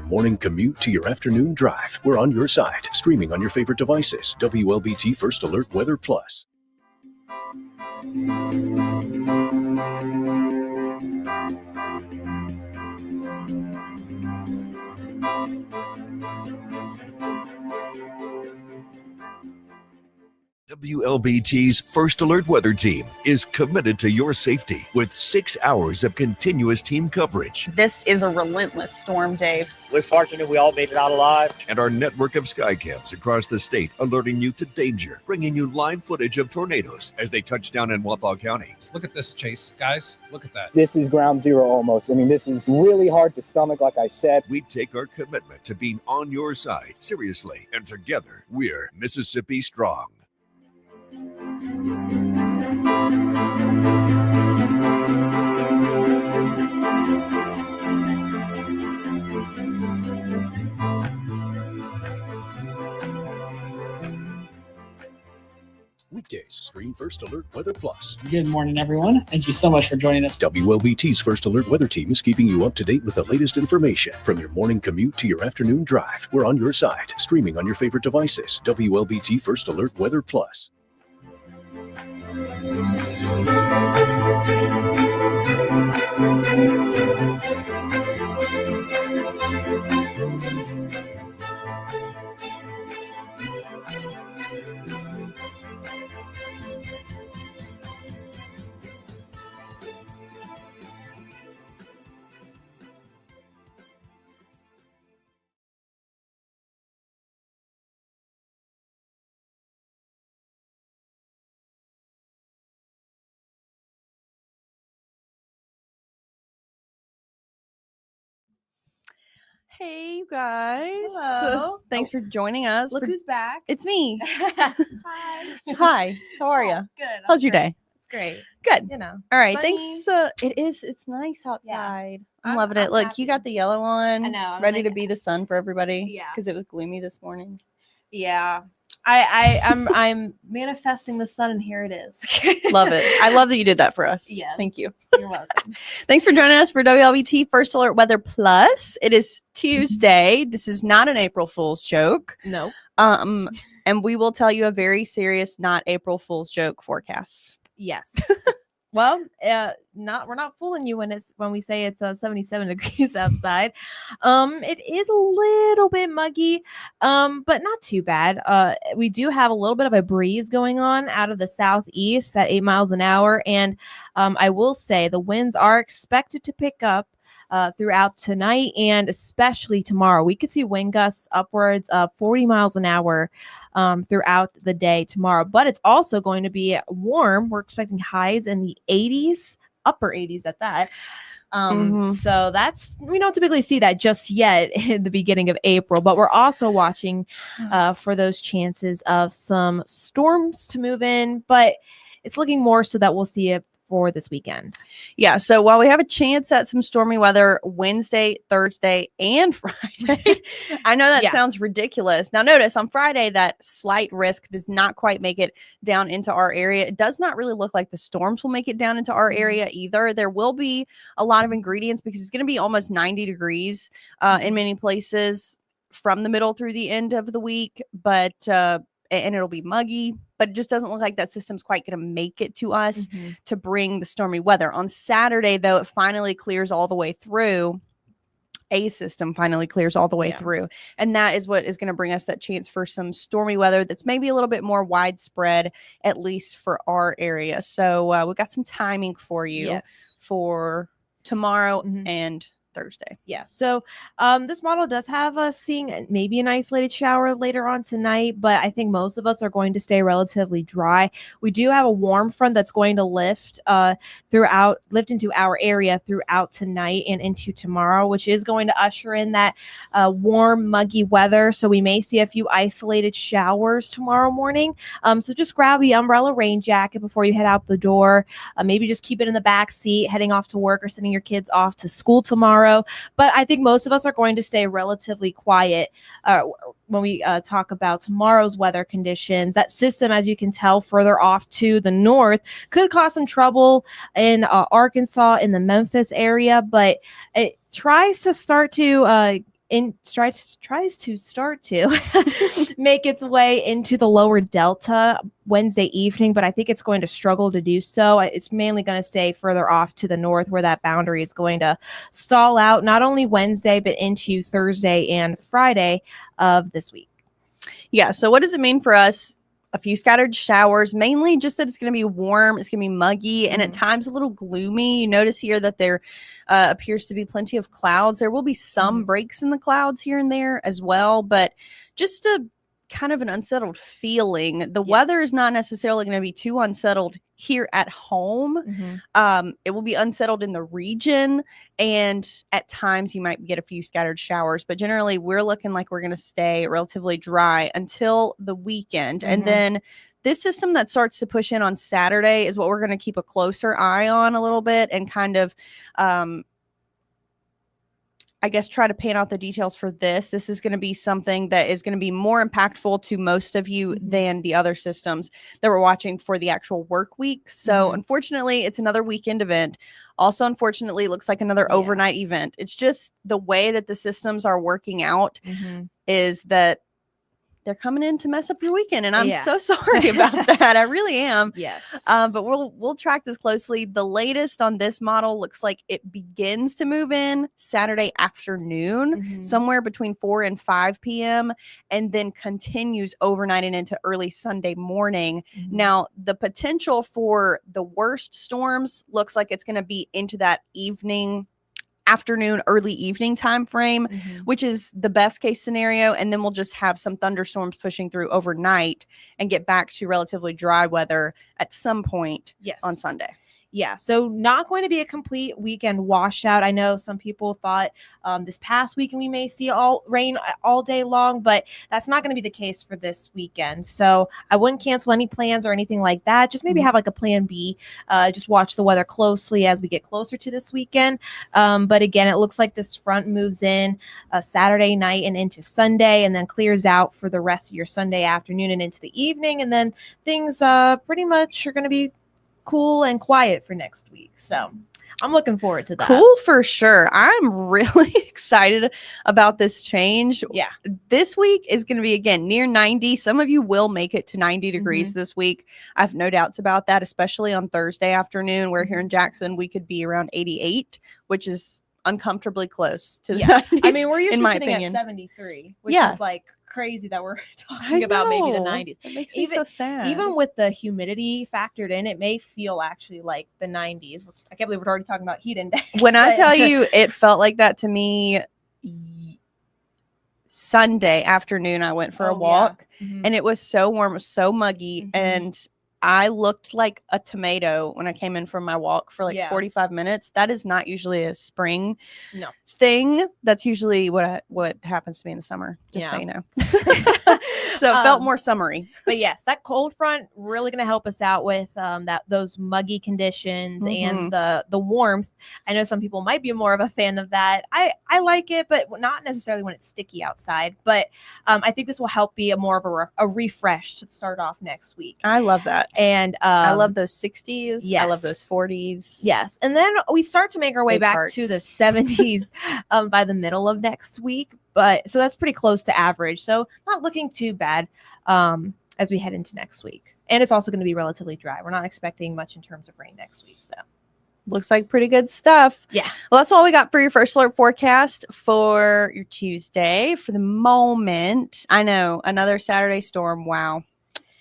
morning commute to your afternoon drive, we're on your side, streaming on your favorite devices. WLBT First Alert Weather Plus. WLBT's First Alert Weather Team is committed to your safety with 6 hours of continuous team coverage. This is a relentless storm, Dave. We're fortunate we all made it out alive. And our network of sky cams across the state alerting you to danger, bringing you live footage of tornadoes as they touch down in Wathau County. Look at this, Chase. Guys, look at that. This is ground zero almost. I mean, this is really hard to stomach, like I said. We take our commitment to being on your side seriously, and together we're Mississippi Strong. Weekdays, stream First Alert Weather Plus. Good morning, everyone. Thank you so much for joining us. WLBT's First Alert Weather Team is keeping you up to date with the latest information. From your morning commute to your afternoon drive, we're on your side, streaming on your favorite devices. WLBT First Alert Weather Plus. Hey, you guys. Hello. Thanks for joining us. Look who's back. It's me. Hi. Hi. How are you? Good. How's your day? It's great. Good. You know. All right. Sunny. Thanks. It's nice outside. I'm loving it. I'm Look, happy. you got the yellow on. I know. I'm Ready like- to be the sun for everybody. Yeah. Because it was gloomy this morning. Yeah. I'm manifesting the sun, and here it is. Love it. I love that you did that for us. Yes. Thank you. You're welcome. Thanks for joining us for WLBT First Alert Weather Plus. It is Tuesday. This is not an April Fool's joke. No. And we will tell you a very serious, not April Fool's joke forecast. Yes. Well, we're not fooling you when we say it's 77 degrees outside. It is a little bit muggy, but not too bad. We do have a little bit of a breeze going on out of the southeast at 8 miles an hour, and I will say the winds are expected to pick up throughout tonight and especially tomorrow. We could see wind gusts upwards of 40 miles an hour throughout the day tomorrow, but it's also going to be warm. We're expecting highs in the 80s, upper 80s at that. So we don't typically see that just yet in the beginning of April, but we're also watching for those chances of some storms to move in, but it's looking more so that we'll see it for this weekend. Yeah. So while we have a chance at some stormy weather Wednesday, Thursday, and Friday, I know that sounds ridiculous. Now, notice on Friday, that slight risk does not quite make it down into our area. It does not really look like the storms will make it down into our area either. There will be a lot of ingredients because it's going to be almost 90 degrees in many places from the middle through the end of the week, but and it'll be muggy, but it just doesn't look like that system's quite going to make it to us to bring the stormy weather. On Saturday, though, it finally clears all the way through. A system finally clears all the way through. And that is what is going to bring us that chance for some stormy weather that's maybe a little bit more widespread, at least for our area. So we got some timing for you for tomorrow and Thursday. Yeah. So this model does have us seeing maybe an isolated shower later on tonight, but I think most of us are going to stay relatively dry. We do have a warm front that's going to lift into our area throughout tonight and into tomorrow, which is going to usher in that warm, muggy weather. So we may see a few isolated showers tomorrow morning. So just grab the umbrella rain jacket before you head out the door. Maybe just keep it in the back seat heading off to work or sending your kids off to school tomorrow. But I think most of us are going to stay relatively quiet when we talk about tomorrow's weather conditions. That system, as you can tell, further off to the north could cause some trouble in Arkansas, in the Memphis area, but it tries to start to tries to start to make its way into the lower delta Wednesday evening, but I think it's going to struggle to do so. It's mainly going to stay further off to the north where that boundary is going to stall out not only Wednesday, but into Thursday and Friday of this week. Yeah. So what does it mean for us? A few scattered showers, mainly just that it's going to be warm, it's going to be muggy, and at times a little gloomy. You notice here that there appears to be plenty of clouds. There will be some breaks in the clouds here and there as well, but just a kind of an unsettled feeling. The weather is not necessarily going to be too unsettled here at home. It will be unsettled in the region, and at times you might get a few scattered showers, but generally we're looking like we're going to stay relatively dry until the weekend. And then this system that starts to push in on Saturday is what we're going to keep a closer eye on a little bit and kind of I guess try to pan out the details for this. This is going to be something that is going to be more impactful to most of you than the other systems that we're watching for the actual work week. So unfortunately, it's another weekend event. Also, unfortunately, it looks like another overnight event. It's just the way that the systems are working out is that they're coming in to mess up your weekend. And I'm so sorry about that. I really am. Yes. But we'll track this closely. The latest on this model looks like it begins to move in Saturday afternoon, somewhere between 4 and 5 p.m., and then continues overnight and into early Sunday morning. Now, the potential for the worst storms looks like it's going to be into that afternoon, early evening time frame, which is the best case scenario. And then we'll just have some thunderstorms pushing through overnight and get back to relatively dry weather at some point on Sunday. Yeah, so not going to be a complete weekend washout. I know some people thought this past weekend we may see rain all day long, but that's not going to be the case for this weekend. So I wouldn't cancel any plans or anything like that. Just maybe have like a plan B. Just watch the weather closely as we get closer to this weekend. But again, it looks like this front moves in Saturday night and into Sunday, and then clears out for the rest of your Sunday afternoon and into the evening. And then things pretty much are going to be cool and quiet for next week. So I'm looking forward to that. Cool for sure. I'm really excited about this change. Yeah. This week is going to be, again, near 90. Some of you will make it to 90 degrees this week. I have no doubts about that, especially on Thursday afternoon, where here in Jackson, we could be around 88, which is uncomfortably close to the 90s. I mean, we're usually in my sitting opinion. at 73, which is like crazy that we're talking about maybe the 90s. It makes me so sad. Even with the humidity factored in, it may feel actually like the 90s. I can't believe we're already talking about heat index. When I tell you it felt like that to me, Sunday afternoon I went for a walk and it was so warm, it was so muggy, and I looked like a tomato when I came in from my walk for like 45 minutes. That is not usually a spring thing. That's usually what happens to me in the summer, just so you know. So it felt more summery. But yes, that cold front really going to help us out with those muggy conditions and the warmth. I know some people might be more of a fan of that. I like it, but not necessarily when it's sticky outside. But I think this will help be more of a refresh to start off next week. I love that. And I love those 60s. Yes. I love those 40s. Yes. And then we start to make our way back to the 70s by the middle of next week. But so that's pretty close to average. So not looking too bad as we head into next week. And it's also going to be relatively dry. We're not expecting much in terms of rain next week. So looks like pretty good stuff. Yeah. Well, that's all we got for your first alert forecast for your Tuesday. For the moment, I know another Saturday storm. Wow.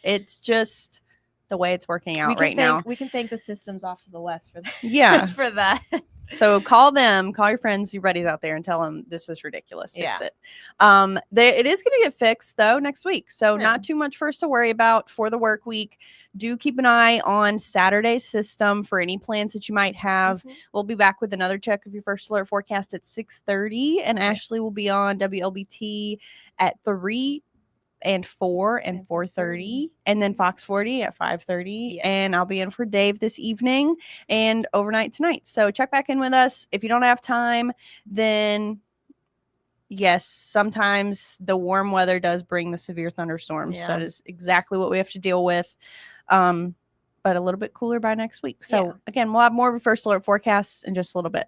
It's just the way it's working out right now. We can thank the systems off to the west for that. Yeah. For that. So call your friends, your buddies out there and tell them this is ridiculous. Fix it. It is going to get fixed though next week. So not too much for us to worry about for the work week. Do keep an eye on Saturday's system for any plans that you might have. We'll be back with another check of your first alert forecast at 6:30, and Ashley will be on WLBT at 3 and 4 and 4:30, and then Fox 40 at 5:30. And I'll be in for Dave this evening and overnight tonight. So check back in with us. If you don't have time, then yes, sometimes the warm weather does bring the severe thunderstorms. That is exactly what we have to deal with. But a little bit cooler by next week. So again, we'll have more of a first alert forecast in just a little bit.